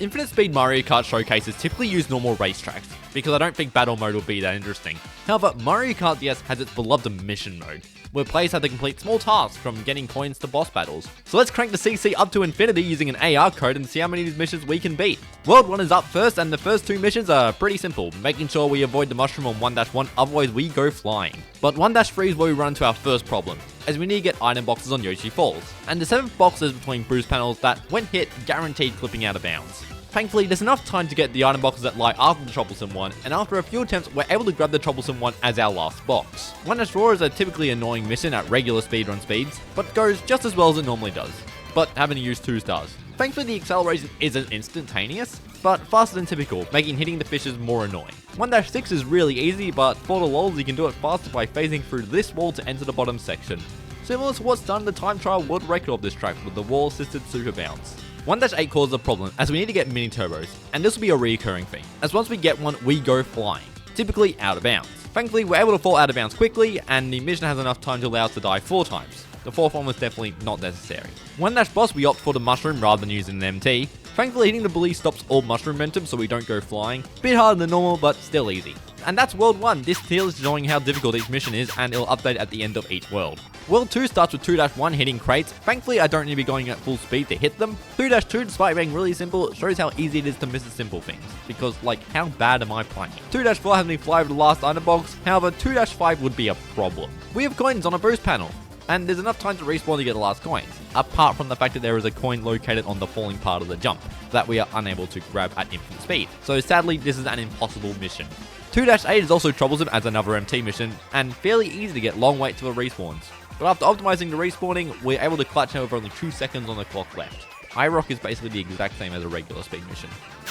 Infinite Speed Mario Kart showcases typically use normal racetracks, because I don't think battle mode will be that interesting. However, Mario Kart DS has its beloved mission mode, where players have to complete small tasks from getting coins to boss battles. So let's crank the CC up to infinity using an AR code and see how many of these missions we can beat. World 1 is up first, and the first two missions are pretty simple, making sure we avoid the mushroom on 1-1, otherwise we go flying. But 1-3 is where we run into our first problem, as we need to get item boxes on Yoshi Falls, and the 7th box is between boost panels that, when hit, guaranteed clipping out of bounds. Thankfully, there's enough time to get the item boxes that lie after the troublesome one, and after a few attempts, we're able to grab the troublesome one as our last box. 1-4 is a typically annoying mission at regular speedrun speeds, but goes just as well as it normally does, but having to use 2 stars. Thankfully, the acceleration isn't instantaneous, but faster than typical, making hitting the fishes more annoying. 1-6 is really easy, but for the lols, you can do it faster by phasing through this wall to enter the bottom section, similar to what's done in the time trial world record of this track with the wall-assisted super bounce. 1-8 causes a problem, as we need to get mini turbos, and this will be a recurring thing, as once we get one, we go flying, typically out of bounds. Thankfully, we're able to fall out of bounds quickly, and the mission has enough time to allow us to die 4 times. The 4th one was definitely not necessary. 1-boss, we opt for the mushroom rather than using an MT. Thankfully, hitting the bully stops all mushroom momentum so we don't go flying. Bit harder than normal, but still easy. And that's World 1. This tier is showing how difficult each mission is, and it'll update at the end of each world. World 2 starts with 2-1 hitting crates. Thankfully, I don't need to be going at full speed to hit them. 2-2, despite being really simple, shows how easy it is to miss the simple things. Because, like, how bad am I playing? 2-4 has me fly over the last item box. However, 2-5 would be a problem. We have coins on a boost panel, and there's enough time to respawn to get the last coins, apart from the fact that there is a coin located on the falling part of the jump that we are unable to grab at infinite speed. So sadly, this is an impossible mission. 2-8 is also troublesome as another MT mission, and fairly easy to get long waits for the respawns. But after optimizing the respawning, we're able to clutch out with only 2 seconds on the clock left. iRock is basically the exact same as a regular speed mission.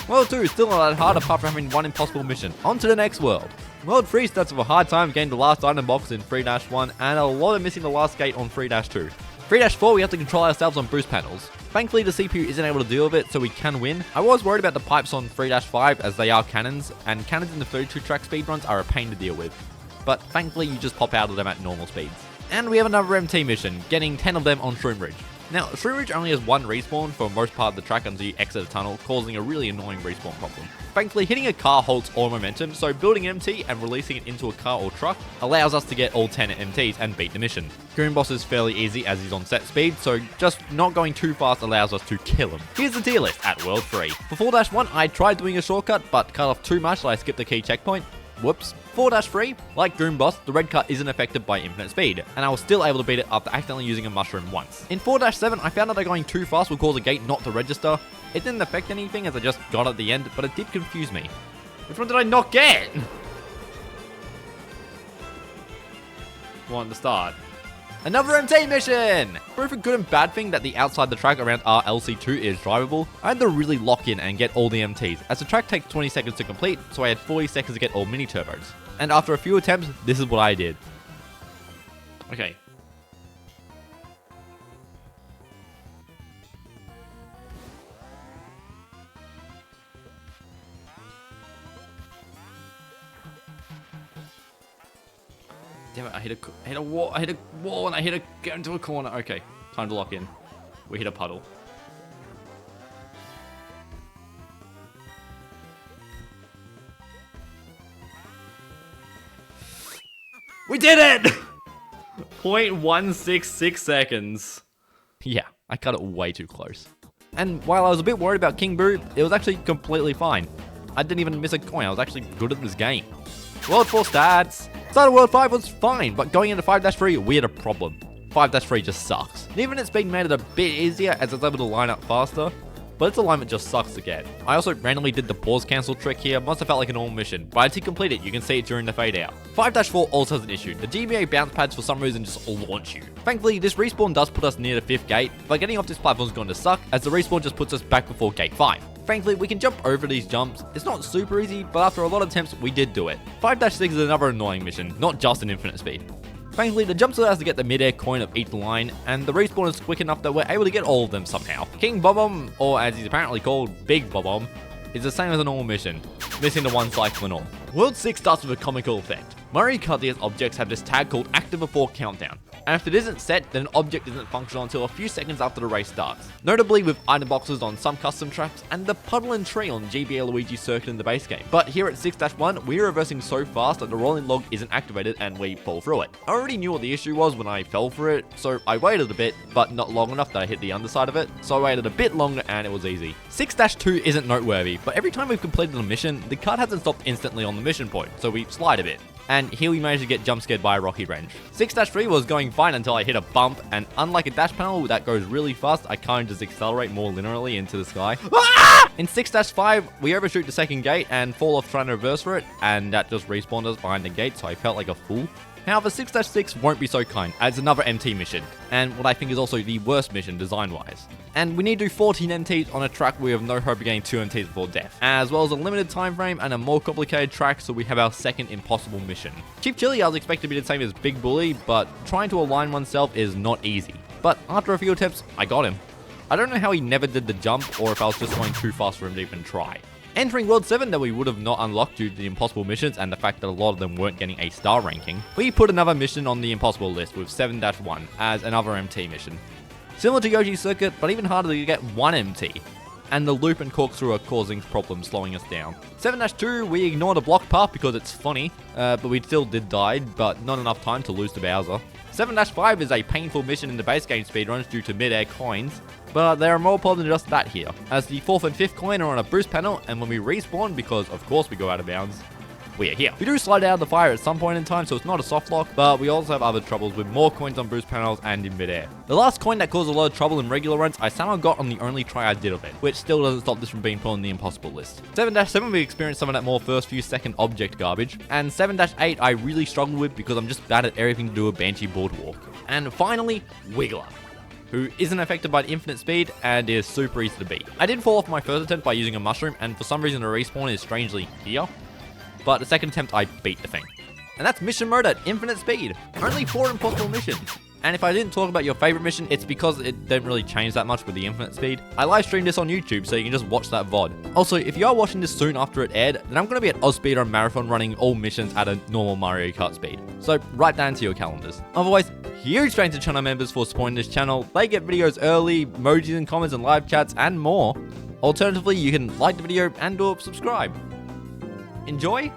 World 2 is still not that hard apart from having one impossible mission. On to the next world. World 3 starts with a hard time getting the last item box in 3-1 and a lot of missing the last gate on 3-2. 3-4 we have to control ourselves on boost panels. Thankfully the CPU isn't able to deal with it so we can win. I was worried about the pipes on 3-5 as they are cannons, and cannons in the 32 track speedruns are a pain to deal with. But thankfully you just pop out of them at normal speeds. And we have another MT mission, getting 10 of them on Shroom Ridge. Now, Shroom Ridge only has one respawn for most part of the track until you exit the tunnel, causing a really annoying respawn problem. Thankfully, hitting a car halts all momentum, so building MT and releasing it into a car or truck allows us to get all 10 MTs and beat the mission. Goon Boss is fairly easy as he's on set speed, so just not going too fast allows us to kill him. Here's the tier list at World 3. For 4-1, I tried doing a shortcut, but cut off too much so I skipped the key checkpoint. Whoops. 4-3, like Goon Boss, the red cut isn't affected by infinite speed, and I was still able to beat it after accidentally using a mushroom once. In 4-7, I found out that going too fast would cause a gate not to register. It didn't affect anything as I just got at the end, but it did confuse me. Which one did I not get? One to start. Another MT mission! Proof of good and bad thing that the outside the track around our LC2 is drivable, I had to really lock in and get all the MTs, as the track takes 20 seconds to complete, so I had 40 seconds to get all mini turbos. And after a few attempts, this is what I did. Okay. Damn it, I hit a wall, and I get into a corner. Okay, time to lock in. We hit a puddle. We did it! 0.166 seconds. Yeah, I cut it way too close. And while I was a bit worried about King Boo, it was actually completely fine. I didn't even miss a coin, I was actually good at this game. World 4 stats. Start of World 5 was fine, but going into 5-3, we had a problem. 5-3 just sucks. And even it's been made it a bit easier as it's able to line up faster, but its alignment just sucks to get. I also randomly did the pause cancel trick here, must have felt like a normal mission, but I did complete it, you can see it during the fade out. 5-4 also has an issue, the GBA bounce pads for some reason just launch you. Thankfully, this respawn does put us near the 5th gate, but getting off this platform is going to suck, as the respawn just puts us back before gate 5. Thankfully, we can jump over these jumps. It's not super easy, but after a lot of attempts, we did do it. 5-6 is another annoying mission, not just an infinite speed. Thankfully, the jumps allow us to get the mid-air coin of each line, and the respawn is quick enough that we're able to get all of them somehow. King Bob-omb, or as he's apparently called, Big Bob-omb, is the same as a normal mission, missing the one cycle and all. World 6 starts with a comical effect. Mario Kart DS objects have this tag called Active Before Countdown. and if it isn't set, then an object isn't functional until a few seconds after the race starts. Notably with item boxes on some custom tracks, and the puddle and tree on GBA Luigi Circuit in the base game. But here at 6-1, we're reversing so fast that the rolling log isn't activated and we fall through it. I already knew what the issue was when I fell for it, so I waited a bit, but not long enough that I hit the underside of it, so I waited a bit longer and it was easy. 6-2 isn't noteworthy, but every time we've completed a mission, the cart hasn't stopped instantly on the mission point, so we slide a bit. And here we managed to get jump scared by a rocky wrench. 6-3 was going fine until I hit a bump, and unlike a dash panel that goes really fast, I kind of just accelerate more linearly into the sky. In 6-5, we overshoot the second gate and fall off trying to reverse for it, and that just respawned us behind the gate, so I felt like a fool. However, 6-6 won't be so kind, as another MT mission, and what I think is also the worst mission design-wise. And we need to do 14 MTs on a track we have no hope of getting 2 MTs before death, as well as a limited time frame and a more complicated track, so we have our second impossible mission. Chief Chili I was expected to be the same as Big Bully, but trying to align oneself is not easy. But after a few attempts, I got him. I don't know how he never did the jump, or if I was just going too fast for him to even try. Entering World 7 that we would have not unlocked due to the impossible missions and the fact that a lot of them weren't getting a star ranking, we put another mission on the impossible list with 7-1 as another MT mission. Similar to Yoshi's Circuit, but even harder to get 1 MT, and the loop and corkscrew are causing problems slowing us down. 7-2, we ignore the block path because it's funny, but we still did die, but not enough time to lose to Bowser. 7-5 is a painful mission in the base game speedruns due to mid-air coins, but there are more problems than just that here, as the 4th and 5th coin are on a boost panel, and when we respawn, because of course we go out of bounds, we are here. We do slide out of the fire at some point in time, so it's not a soft lock, but we also have other troubles with more coins on boost panels and in mid-air. The last coin that caused a lot of trouble in regular runs, I somehow got on the only try I did of it, which still doesn't stop this from being put on the impossible list. 7-7 we experienced some of that more first few second object garbage, and 7-8 I really struggled with because I'm just bad at everything to do with Banshee Boardwalk. And finally, Wiggler, who isn't affected by infinite speed and is super easy to beat. I did fall off my first attempt by using a mushroom, and for some reason the respawn is strangely here, but the second attempt I beat the thing. And that's mission mode at infinite speed. Only 4 impossible missions. And if I didn't talk about your favorite mission, it's because it didn't really change that much with the infinite speed. I live streamed this on YouTube, so you can just watch that VOD. Also, if you are watching this soon after it aired, then I'm going to be at Ozspeedrun Marathon running all missions at a normal Mario Kart speed. So write that into your calendars. Otherwise, huge thanks to channel members for supporting this channel. They get videos early, emojis and comments and live chats, and more. Alternatively, you can like the video and or subscribe. Enjoy!